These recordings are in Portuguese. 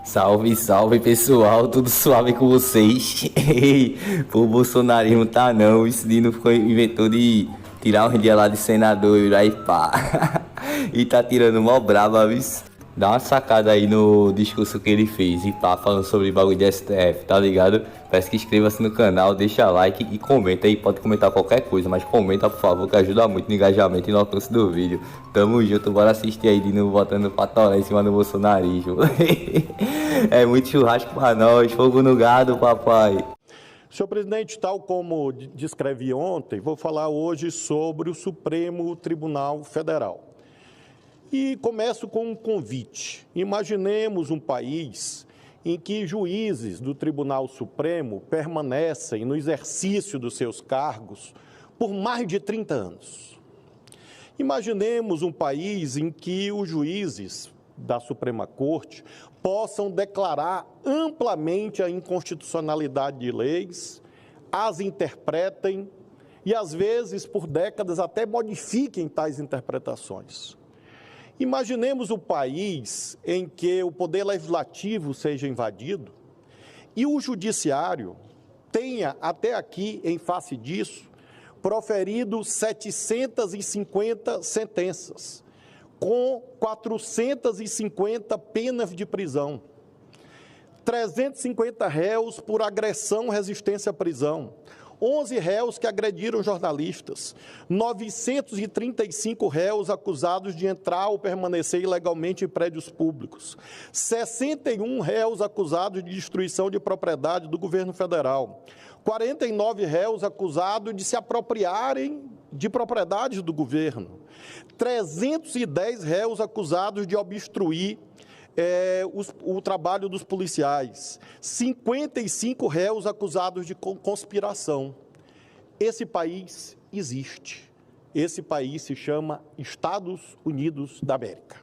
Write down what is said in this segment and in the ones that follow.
Salve, salve pessoal, tudo suave com vocês? Ei, o bolsonarismo tá não, esse Dino inventou de tirar um dia lá de senador e aí pá. E tá tirando mó braba, viu? Dá uma sacada aí no discurso que ele fez e pá, falando sobre bagulho de STF, tá ligado? Peço que inscreva-se no canal, deixa like e comenta aí, pode comentar qualquer coisa, mas comenta por favor que ajuda muito no engajamento e no alcance do vídeo. Tamo junto, bora assistir aí de novo botando patoré em cima do bolsonarismo. É muito churrasco pra nós, fogo no gado, papai. Senhor presidente, tal como descrevi ontem, vou falar hoje sobre o Supremo Tribunal Federal. E começo com um convite. Imaginemos um país em que juízes do Tribunal Supremo permanecem no exercício dos seus cargos por mais de 30 anos. Imaginemos um país em que os juízes da Suprema Corte possam declarar amplamente a inconstitucionalidade de leis, as interpretem e, às vezes, por décadas, até modifiquem tais interpretações. Imaginemos um país em que o poder legislativo seja invadido e o judiciário tenha, até aqui, em face disso, proferido 750 sentenças, com 450 penas de prisão, 350 réus por agressão, resistência à prisão, 11 réus que agrediram jornalistas, 935 réus acusados de entrar ou permanecer ilegalmente em prédios públicos, 61 réus acusados de destruição de propriedade do governo federal, 49 réus acusados de se apropriarem de propriedades do governo, 310 réus acusados de obstruir o trabalho dos policiais, 55 réus acusados de conspiração. Esse país existe. Esse país se chama Estados Unidos da América.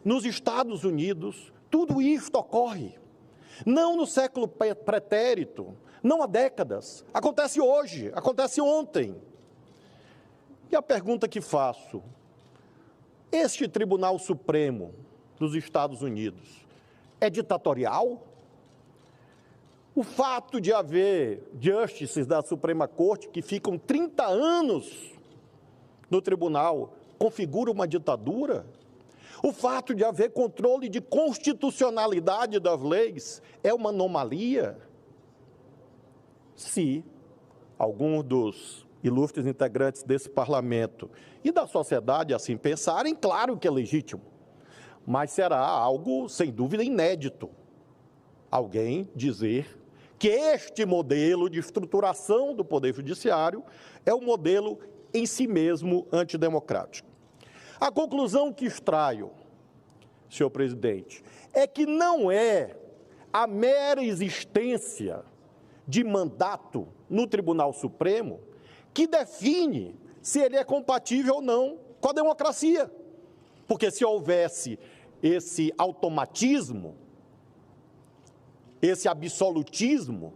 Nos Estados Unidos, tudo isto ocorre. Não no século pretérito, não há décadas. Acontece hoje, acontece ontem. E a pergunta que faço: este Tribunal Supremo dos Estados Unidos é ditatorial? O fato de haver justices da Suprema Corte que ficam 30 anos no tribunal configura uma ditadura? O fato de haver controle de constitucionalidade das leis é uma anomalia? Se algum dos ilustres integrantes desse parlamento e da sociedade assim pensarem, claro que é legítimo. Mas será algo, sem dúvida, inédito alguém dizer que este modelo de estruturação do Poder Judiciário é um modelo em si mesmo antidemocrático. A conclusão que extraio, senhor presidente, é que não é a mera existência de mandato no Tribunal Supremo que define se ele é compatível ou não com a democracia. Porque se houvesse esse automatismo, esse absolutismo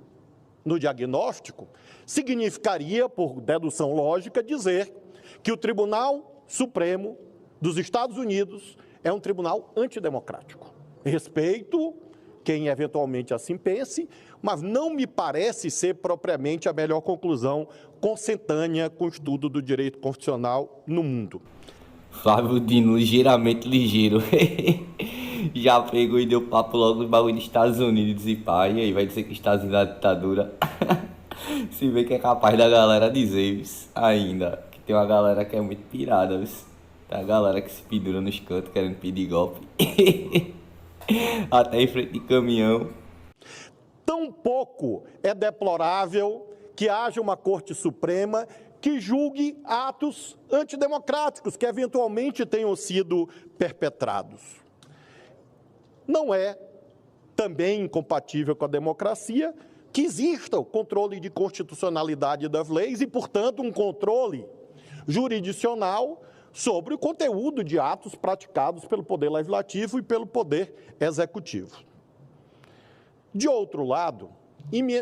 no diagnóstico, significaria, por dedução lógica, dizer que o Tribunal Supremo dos Estados Unidos é um tribunal antidemocrático. Respeito quem eventualmente assim pense, mas não me parece ser propriamente a melhor conclusão consentânea com o estudo do direito constitucional no mundo. Flávio Dino, ligeiramente ligeiro. Já pegou e deu papo logo no bagulho dos Estados Unidos e pá, e aí vai dizer que Estados Unidos é uma ditadura. Se vê que é capaz da galera dizer isso, ainda, que tem uma galera que é muito pirada, isso. Tem a galera que se pendura nos cantos querendo pedir golpe. Até em frente de caminhão. Tampouco é deplorável que haja uma Corte Suprema que julgue atos antidemocráticos que eventualmente tenham sido perpetrados. Não é também incompatível com a democracia que exista o controle de constitucionalidade das leis e, portanto, um controle jurisdicional sobre o conteúdo de atos praticados pelo Poder Legislativo e pelo Poder Executivo. De outro lado,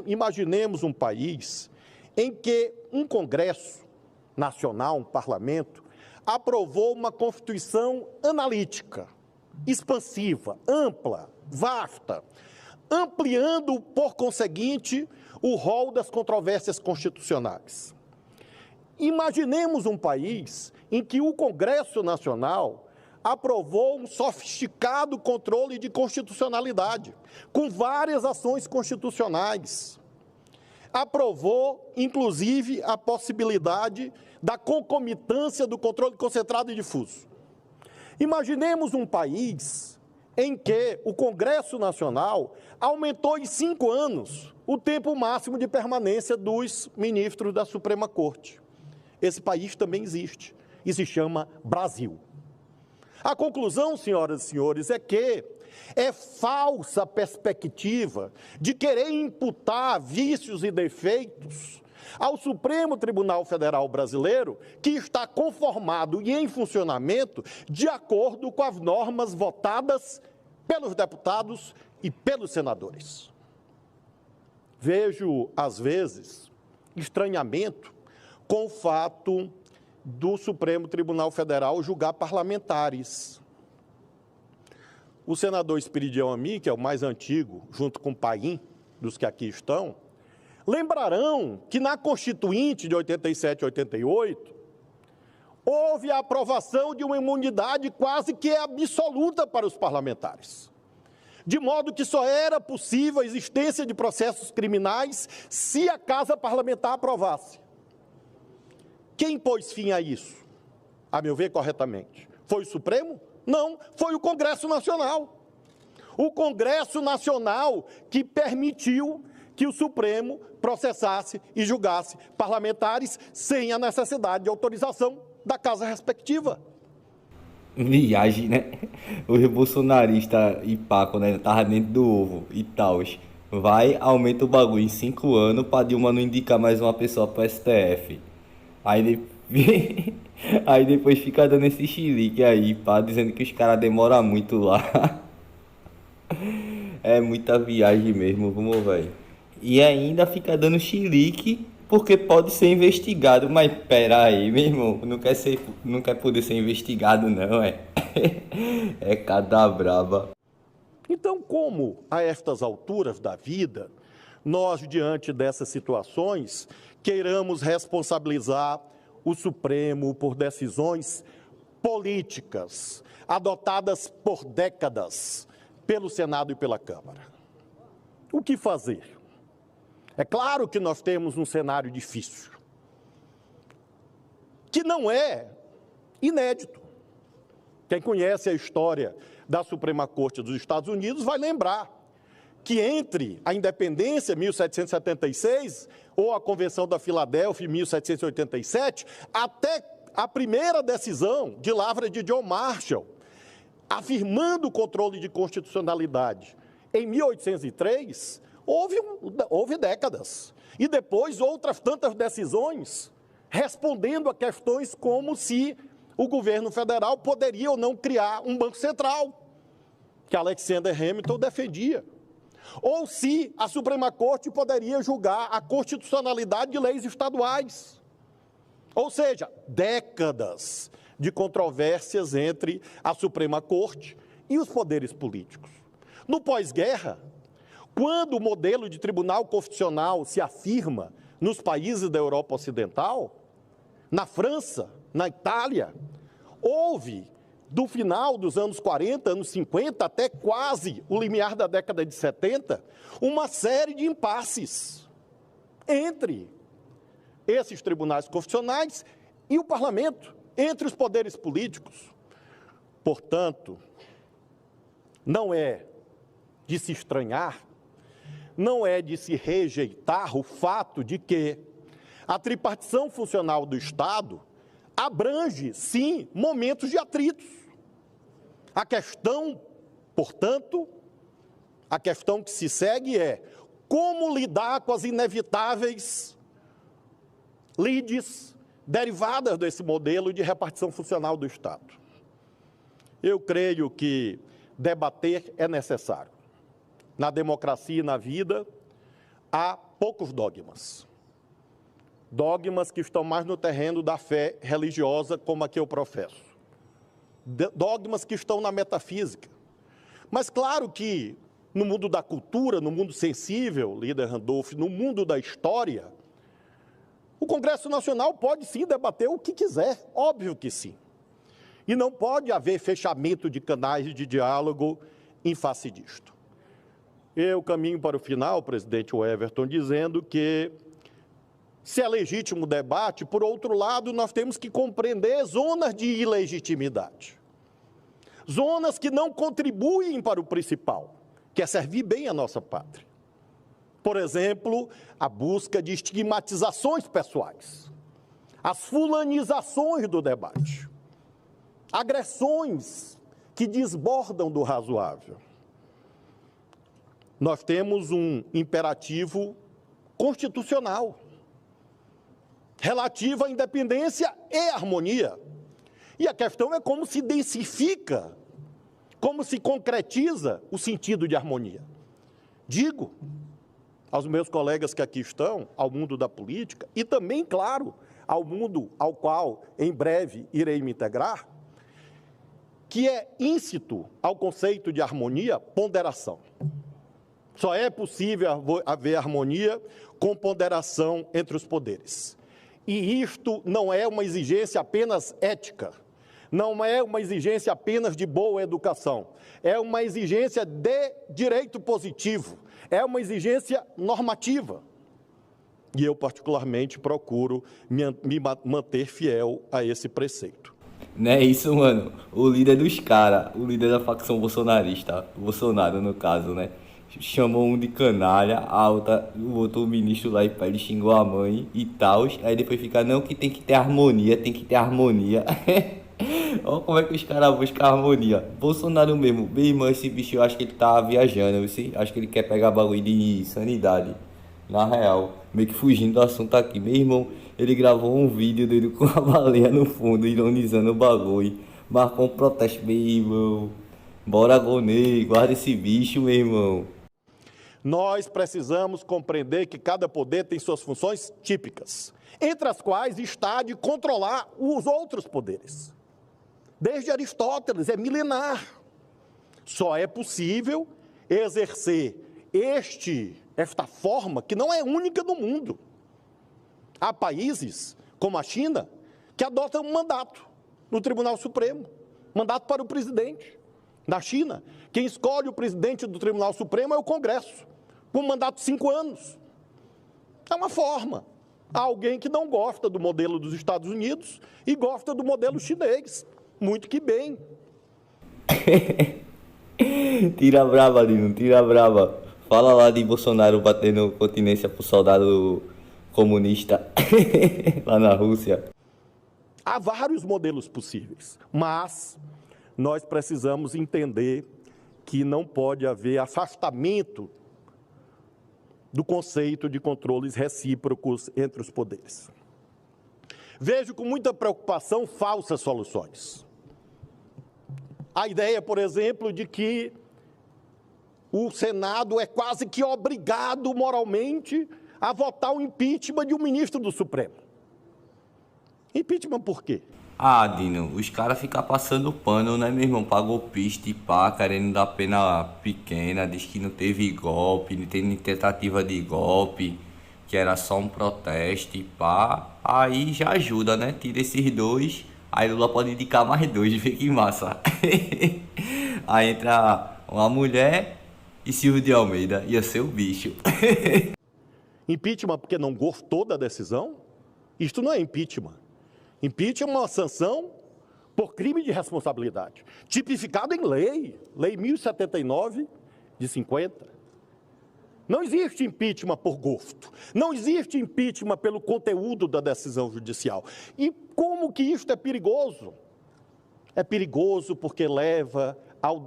imaginemos um país em que um Congresso Nacional, um parlamento, aprovou uma Constituição analítica, expansiva, ampla, vasta, ampliando, por conseguinte, o rol das controvérsias constitucionais. Imaginemos um país em que o Congresso Nacional aprovou um sofisticado controle de constitucionalidade, com várias ações constitucionais. Aprovou, inclusive, a possibilidade da concomitância do controle concentrado e difuso. Imaginemos um país em que o Congresso Nacional aumentou em 5 anos o tempo máximo de permanência dos ministros da Suprema Corte. Esse país também existe e se chama Brasil. A conclusão, senhoras e senhores, é que é falsa a perspectiva de querer imputar vícios e defeitos ao Supremo Tribunal Federal Brasileiro, que está conformado e em funcionamento de acordo com as normas votadas pelos deputados e pelos senadores. Vejo, às vezes, estranhamento com o fato do Supremo Tribunal Federal julgar parlamentares. O senador Espiridião Amin, que é o mais antigo, junto com o Paim, dos que aqui estão, lembrarão que na Constituinte de 87 e 88, houve a aprovação de uma imunidade quase que absoluta para os parlamentares. De modo que só era possível a existência de processos criminais se a Casa Parlamentar aprovasse. Quem pôs fim a isso? A meu ver, corretamente. Foi o Supremo? Não, foi o Congresso Nacional. O Congresso Nacional que permitiu que o Supremo processasse e julgasse parlamentares sem a necessidade de autorização da casa respectiva. Viagem, né? Os bolsonaristas e Paco, né? Tava dentro do ovo e tal. Vai, aumenta o bagulho em 5 anos pra Dilma não indicar mais uma pessoa pro STF. Aí depois fica dando esse chilique aí, pá, dizendo que os caras demoram muito lá. É muita viagem mesmo, vamos, velho. E ainda fica dando chilique porque pode ser investigado. Mas pera aí, meu irmão, não quer poder ser investigado não, é? É cada braba. Então, como a estas alturas da vida, nós, diante dessas situações, queiramos responsabilizar o Supremo por decisões políticas adotadas por décadas pelo Senado e pela Câmara? O que fazer? É claro que nós temos um cenário difícil, que não é inédito. Quem conhece a história da Suprema Corte dos Estados Unidos vai lembrar que entre a independência, 1776, ou a Convenção da Filadélfia, 1787, até a primeira decisão de lavra de John Marshall, afirmando o controle de constitucionalidade, em 1803, houve décadas. E depois outras tantas decisões, respondendo a questões como se o governo federal poderia ou não criar um banco central, que Alexander Hamilton defendia. Ou se a Suprema Corte poderia julgar a constitucionalidade de leis estaduais. Ou seja, décadas de controvérsias entre a Suprema Corte e os poderes políticos. No pós-guerra, quando o modelo de tribunal constitucional se afirma nos países da Europa Ocidental, na França, na Itália, houve, do final dos anos 40, anos 50, até quase o limiar da década de 70, uma série de impasses entre esses tribunais constitucionais e o parlamento, entre os poderes políticos. Portanto, não é de se estranhar, não é de se rejeitar o fato de que a tripartição funcional do Estado abrange, sim, momentos de atritos. A questão, portanto, a questão que se segue é como lidar com as inevitáveis lides derivadas desse modelo de repartição funcional do Estado. Eu creio que debater é necessário. Na democracia e na vida, há poucos dogmas. Dogmas que estão mais no terreno da fé religiosa, como a que eu professo. dogmas que estão na metafísica. Mas claro que no mundo da cultura, no mundo sensível, líder Randolph, no mundo da história, o Congresso Nacional pode sim debater o que quiser, óbvio que sim. E não pode haver fechamento de canais de diálogo em face disto. Eu caminho para o final, presidente Everton, dizendo que, se é legítimo o debate, por outro lado, nós temos que compreender zonas de ilegitimidade. Zonas que não contribuem para o principal, que é servir bem a nossa pátria. Por exemplo, a busca de estigmatizações pessoais, as fulanizações do debate, agressões que desbordam do razoável. Nós temos um imperativo constitucional relativo à independência e harmonia. E a questão é como se densifica, como se concretiza o sentido de harmonia. Digo aos meus colegas que aqui estão, ao mundo da política, e também, claro, ao mundo ao qual em breve irei me integrar, que é íncito ao conceito de harmonia, ponderação. Só é possível haver harmonia com ponderação entre os poderes. E isto não é uma exigência apenas ética, não é uma exigência apenas de boa educação, é uma exigência de direito positivo, é uma exigência normativa. E eu, particularmente, procuro me manter fiel a esse preceito. Não é isso, mano. O líder dos caras, o líder da facção bolsonarista, o Bolsonaro no caso, né? Chamou um de canalha, a outra, o outro ministro lá e pá, ele xingou a mãe e tal. Aí depois fica, não, que tem que ter harmonia, tem que ter harmonia. Olha como é que os caras buscam harmonia. Bolsonaro mesmo, bem irmão, esse bicho eu acho que ele tá viajando, viu? Acho que ele quer pegar bagulho de sanidade. Na real, meio que fugindo do assunto aqui. Meu irmão, ele gravou um vídeo dele com a baleia no fundo, ironizando o bagulho. Marcou um protesto, meu irmão. Bora, Gonê, guarda esse bicho, meu irmão. Nós precisamos compreender que cada poder tem suas funções típicas, entre as quais está de controlar os outros poderes. Desde Aristóteles, é milenar. Só é possível exercer esta forma que não é única no mundo. Há países, como a China, que adotam um mandato no Tribunal Supremo, mandato para o presidente. Na China, quem escolhe o presidente do Tribunal Supremo é o Congresso, com um mandato de 5 anos. É uma forma. Há alguém que não gosta do modelo dos Estados Unidos e gosta do modelo chinês. Muito que bem. Tira brava, Lino, tira brava. Fala lá de Bolsonaro batendo continência pro soldado comunista lá na Rússia. Há vários modelos possíveis, mas nós precisamos entender que não pode haver afastamento do conceito de controles recíprocos entre os poderes. Vejo com muita preocupação falsas soluções. A ideia, por exemplo, de que o Senado é quase que obrigado moralmente a votar o impeachment de um ministro do Supremo. Impeachment por quê? Ah, Dino, os caras ficam passando pano, né, meu irmão? Pra golpista e pá, querendo dar pena pequena, diz que não teve golpe, não teve tentativa de golpe, que era só um protesto e pá. Aí já ajuda, né? Tira esses dois, aí Lula pode indicar mais dois, vê que massa. Aí entra uma mulher e Silvio de Almeida, ia ser o bicho. Impeachment porque não gostou da decisão? Isto não é impeachment. Impeachment é uma sanção por crime de responsabilidade, tipificado em Lei 1079 de 50. Não existe impeachment por gosto, não existe impeachment pelo conteúdo da decisão judicial. E como que isto é perigoso? É perigoso porque leva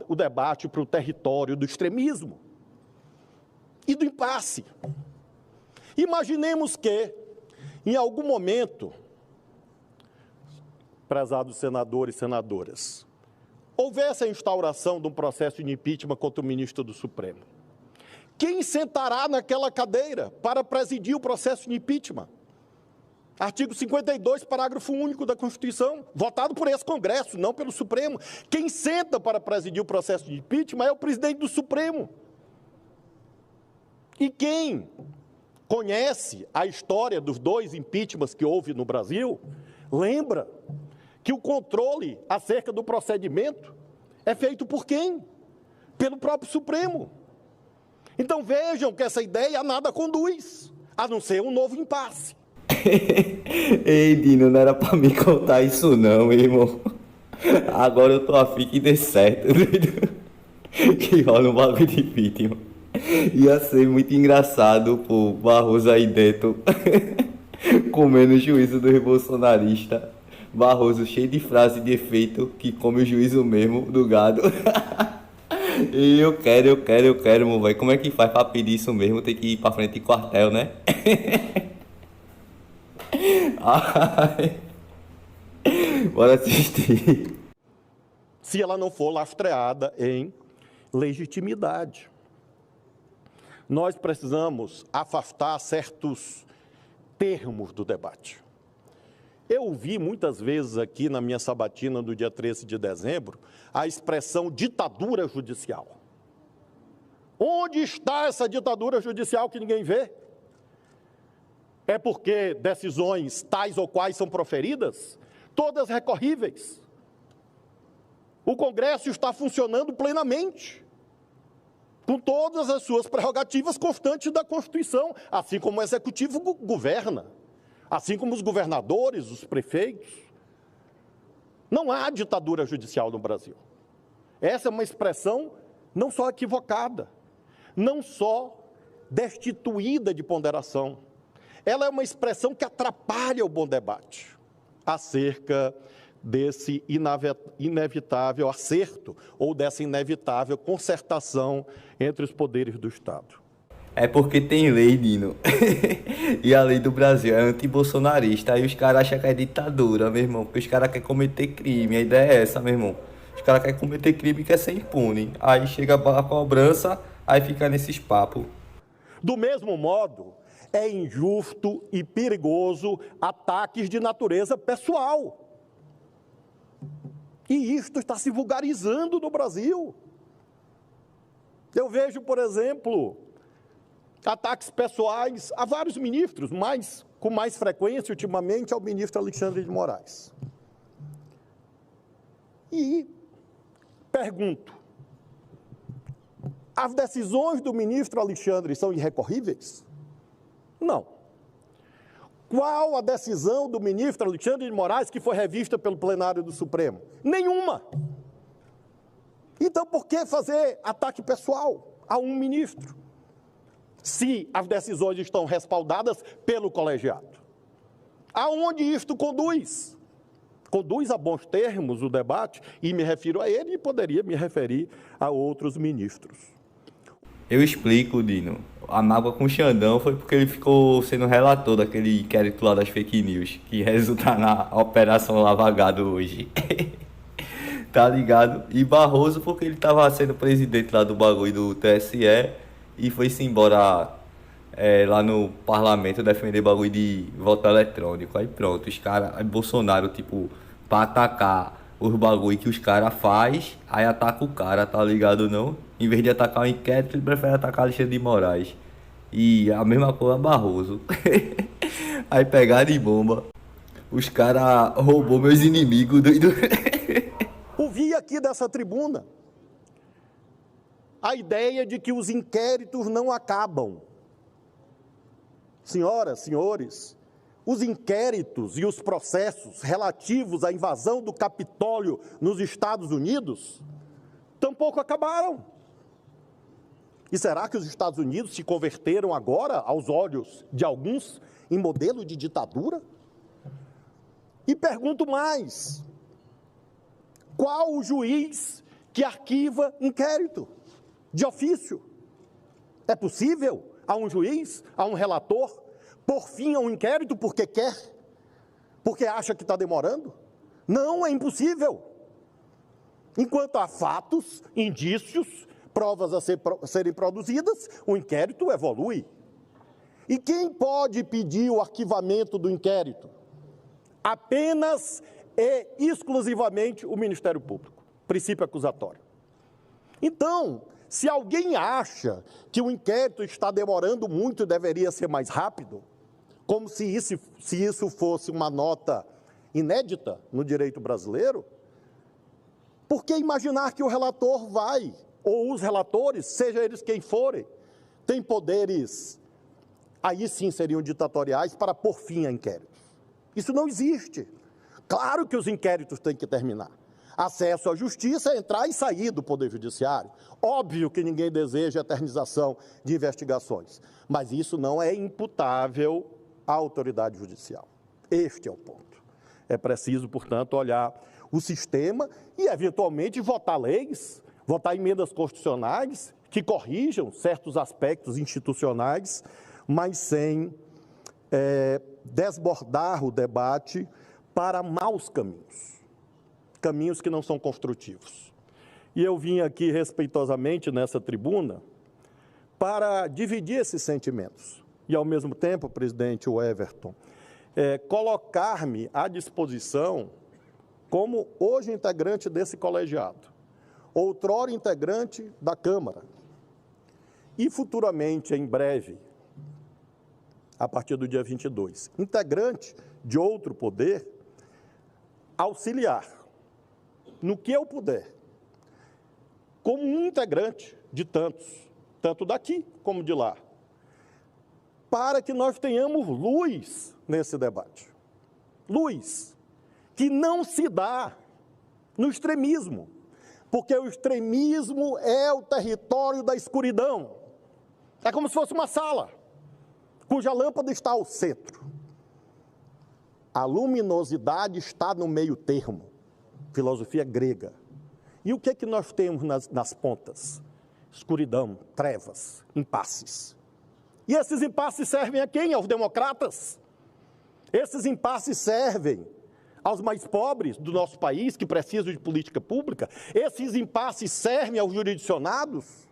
o debate para o território do extremismo e do impasse. Imaginemos que, em algum momento, prezados senadores e senadoras, houvesse a instauração de um processo de impeachment contra o ministro do Supremo. Quem sentará naquela cadeira para presidir o processo de impeachment? Artigo 52, parágrafo único da Constituição, votado por esse Congresso, não pelo Supremo. Quem senta para presidir o processo de impeachment é o presidente do Supremo. E quem conhece a história dos 2 impeachments que houve no Brasil, lembra que o controle acerca do procedimento é feito por quem? Pelo próprio Supremo. Então vejam que essa ideia a nada conduz, a não ser um novo impasse. Ei, Dino, não era pra me contar isso não, irmão. Agora eu tô afim que dê certo, doido. Que rola um bagulho de vítima. Ia ser muito engraçado, pô, Barroso aí dentro, comendo o juízo dos bolsonaristas. Barroso cheio de frase de efeito, que come o juízo mesmo do gado. E eu quero, meu velho. Como é que faz pra pedir isso mesmo? Tem que ir pra frente de quartel, né? Ai. Bora assistir. Se ela não for lastreada em legitimidade. Nós precisamos afastar certos termos do debate. Eu ouvi muitas vezes aqui na minha sabatina do dia 13 de dezembro a expressão ditadura judicial. Onde está essa ditadura judicial que ninguém vê? É porque decisões tais ou quais são proferidas, todas recorríveis. O Congresso está funcionando plenamente, com todas as suas prerrogativas constantes da Constituição, assim como o Executivo governa, assim como os governadores, os prefeitos. Não há ditadura judicial no Brasil. Essa é uma expressão não só equivocada, não só destituída de ponderação. Ela é uma expressão que atrapalha o bom debate acerca desse inevitável acerto ou dessa inevitável concertação entre os poderes do Estado. É porque tem lei, Dino. E a lei do Brasil é anti-bolsonarista. Aí os caras acham que é ditadura, meu irmão. Porque os caras querem cometer crime. A ideia é essa, meu irmão. Os caras querem cometer crime e querem ser impune. Aí chega a cobrança, aí fica nesses papos. Do mesmo modo, é injusto e perigoso ataques de natureza pessoal. E isto está se vulgarizando no Brasil. Eu vejo, por exemplo, ataques pessoais a vários ministros, mas com mais frequência, ultimamente, ao ministro Alexandre de Moraes. E pergunto, as decisões do ministro Alexandre são irrecorríveis? Não. Qual a decisão do ministro Alexandre de Moraes que foi revista pelo plenário do Supremo? Nenhuma. Então, por que fazer ataque pessoal a um ministro, se as decisões estão respaldadas pelo colegiado? Aonde isto conduz? Conduz a bons termos o debate, e me refiro a ele e poderia me referir a outros ministros. Eu explico, Dino. A mágoa com o Xandão foi porque ele ficou sendo relator daquele inquérito lá das fake news, que resulta na Operação Lava Gado hoje. Tá ligado? E Barroso porque ele tava sendo presidente lá do bagulho do TSE e foi-se embora lá no parlamento defender bagulho de voto eletrônico. Aí pronto, os caras, aí Bolsonaro, tipo, pra atacar os bagulho que os caras faz, aí ataca o cara, tá ligado não? Em vez de atacar o inquérito, ele prefere atacar Alexandre de Moraes. E a mesma coisa Barroso. Aí pegaram de bomba. Os caras roubou meus inimigos, doido. Ouvi aqui dessa tribuna a ideia de que os inquéritos não acabam. Senhoras, senhores, os inquéritos e os processos relativos à invasão do Capitólio nos Estados Unidos tampouco acabaram. E será que os Estados Unidos se converteram agora, aos olhos de alguns, em modelo de ditadura? E pergunto mais, qual o juiz que arquiva inquérito de ofício? É possível a um juiz, a um relator, pôr fim a um inquérito porque quer? Porque acha que está demorando? Não, é impossível. Enquanto há fatos, indícios, provas a serem produzidas, o inquérito evolui. E quem pode pedir o arquivamento do inquérito? Apenas e exclusivamente o Ministério Público, princípio acusatório. Então, se alguém acha que o inquérito está demorando muito e deveria ser mais rápido, como se isso fosse uma nota inédita no direito brasileiro, por que imaginar que o relator vai, ou os relatores, seja eles quem forem, têm poderes, aí sim seriam ditatoriais, para pôr fim a inquéritos? Isso não existe. Claro que os inquéritos têm que terminar. Acesso à justiça é entrar e sair do Poder Judiciário. Óbvio que ninguém deseja eternização de investigações, mas isso não é imputável à autoridade judicial. Este é o ponto. É preciso, portanto, olhar o sistema e, eventualmente, votar leis, votar emendas constitucionais que corrijam certos aspectos institucionais, mas sem desbordar o debate para maus caminhos, caminhos que não são construtivos. E eu vim aqui respeitosamente nessa tribuna para dividir esses sentimentos e, ao mesmo tempo, presidente Everton, colocar-me à disposição como hoje integrante desse colegiado, outrora integrante da Câmara e futuramente, em breve, a partir do dia 22, integrante de outro poder, auxiliar, no que eu puder, como um integrante de tantos, tanto daqui como de lá, para que nós tenhamos luz nesse debate. Luz, que não se dá no extremismo, porque o extremismo é o território da escuridão. É como se fosse uma sala, cuja lâmpada está ao centro. A luminosidade está no meio termo, filosofia grega. E o que é que nós temos nas pontas? Escuridão, trevas, impasses. E esses impasses servem a quem? Aos democratas. Esses impasses servem aos mais pobres do nosso país, que precisam de política pública. Esses impasses servem aos jurisdicionados?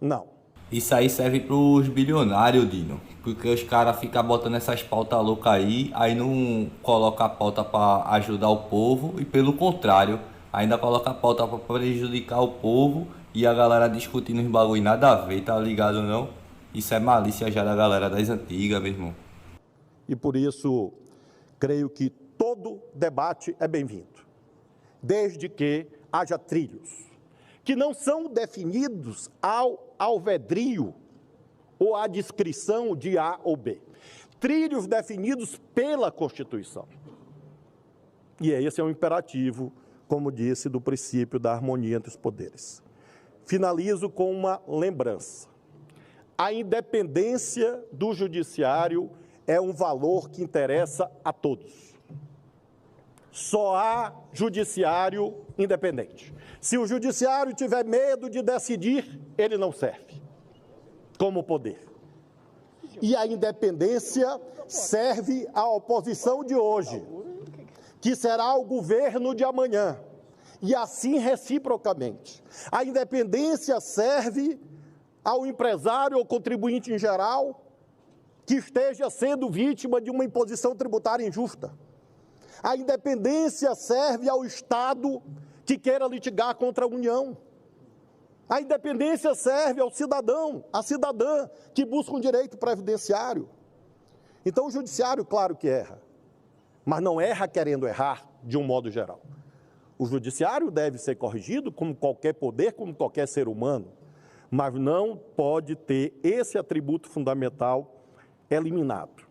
Não. Isso aí serve pros bilionários, Dino. Porque os caras ficam botando essas pautas loucas aí não coloca a pauta para ajudar o povo e, pelo contrário, ainda coloca a pauta para prejudicar o povo e a galera discutindo os bagulho nada a ver, tá ligado não? Isso é malícia já da galera das antigas, meu irmão. E por isso, creio que todo debate é bem-vindo, desde que haja trilhos, que não são definidos ao alvedrio ou à discrição de A ou B. Trilhos definidos pela Constituição. E esse é um imperativo, como disse, do princípio da harmonia entre os poderes. Finalizo com uma lembrança. A independência do judiciário é um valor que interessa a todos. Só há judiciário independente. Se o judiciário tiver medo de decidir, ele não serve como poder. E a independência serve à oposição de hoje, que será o governo de amanhã, e assim reciprocamente. A independência serve ao empresário ou contribuinte em geral que esteja sendo vítima de uma imposição tributária injusta. A independência serve ao Estado que queira litigar contra a União. A independência serve ao cidadão, à cidadã que busca um direito previdenciário. Então o judiciário, claro que erra, mas não erra querendo errar de um modo geral. O judiciário deve ser corrigido como qualquer poder, como qualquer ser humano, mas não pode ter esse atributo fundamental eliminado,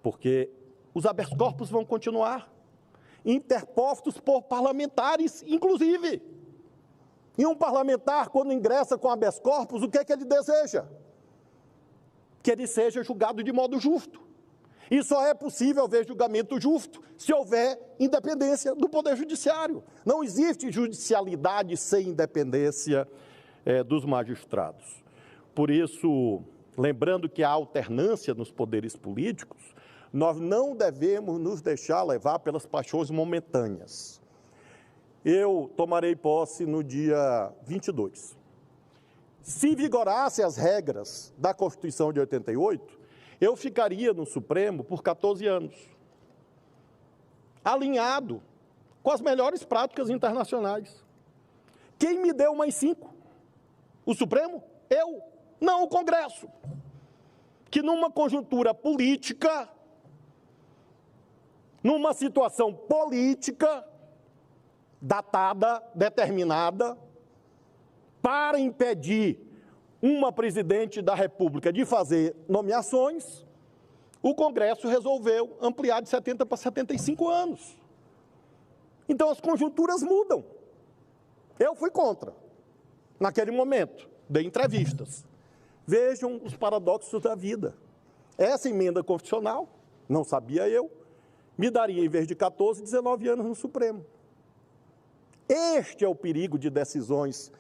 porque os habeas corpus vão continuar, interpostos por parlamentares, inclusive. E um parlamentar, quando ingressa com habeas corpus, o que é que ele deseja? Que ele seja julgado de modo justo. E só é possível haver julgamento justo se houver independência do Poder Judiciário. Não existe judicialidade sem independência dos magistrados. Por isso, lembrando que há alternância nos poderes políticos, nós não devemos nos deixar levar pelas paixões momentâneas. Eu tomarei posse no dia 22. Se vigorassem as regras da Constituição de 88, eu ficaria no Supremo por 14 anos, alinhado com as melhores práticas internacionais. Quem me deu mais 5? O Supremo? Eu. Não o Congresso. Que numa conjuntura política, numa situação política, datada, determinada, para impedir uma presidente da República de fazer nomeações, o Congresso resolveu ampliar de 70 para 75 anos. Então as conjunturas mudam. Eu fui contra. Naquele momento, dei entrevistas. Vejam os paradoxos da vida. Essa emenda constitucional, não sabia eu, me daria, em vez de 14, 19 anos no Supremo. Este é o perigo de decisões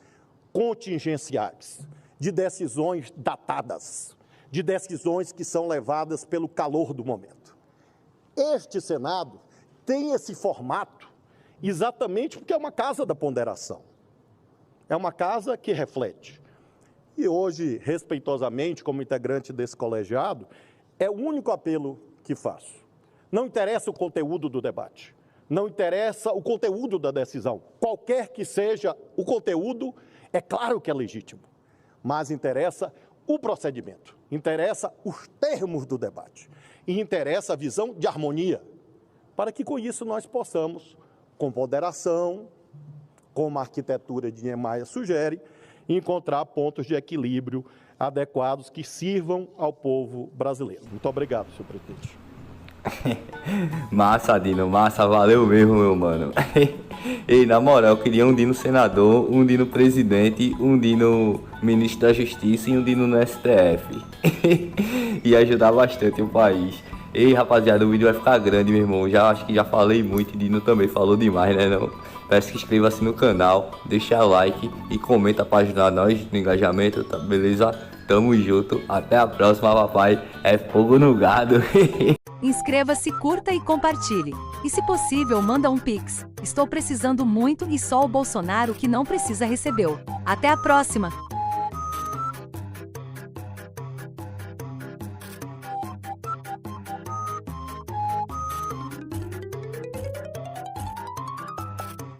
contingenciais, de decisões datadas, de decisões que são levadas pelo calor do momento. Este Senado tem esse formato exatamente porque é uma casa da ponderação. É uma casa que reflete. E hoje, respeitosamente, como integrante desse colegiado, é o único apelo que faço. Não interessa o conteúdo do debate, não interessa o conteúdo da decisão. Qualquer que seja o conteúdo, é claro que é legítimo, mas interessa o procedimento, interessa os termos do debate e interessa a visão de harmonia, para que com isso nós possamos, com ponderação, como a arquitetura de Niemeyer sugere, encontrar pontos de equilíbrio adequados que sirvam ao povo brasileiro. Muito obrigado, senhor presidente. Massa, Dino, massa, valeu mesmo, meu mano. Ei, na moral, eu queria um Dino senador, um Dino presidente, um Dino ministro da Justiça e um Dino no STF. Ia ajudar bastante o país. Ei, rapaziada, o vídeo vai ficar grande, meu irmão. Acho que já falei muito, Dino também falou demais, né, não? Peço que inscreva-se no canal, deixa like e comenta para ajudar nós no engajamento, tá beleza? Tamo junto, até a próxima, papai. É fogo no gado. Inscreva-se, curta e compartilhe. E se possível, manda um Pix. Estou precisando muito e só o Bolsonaro que não precisa recebeu. Até a próxima!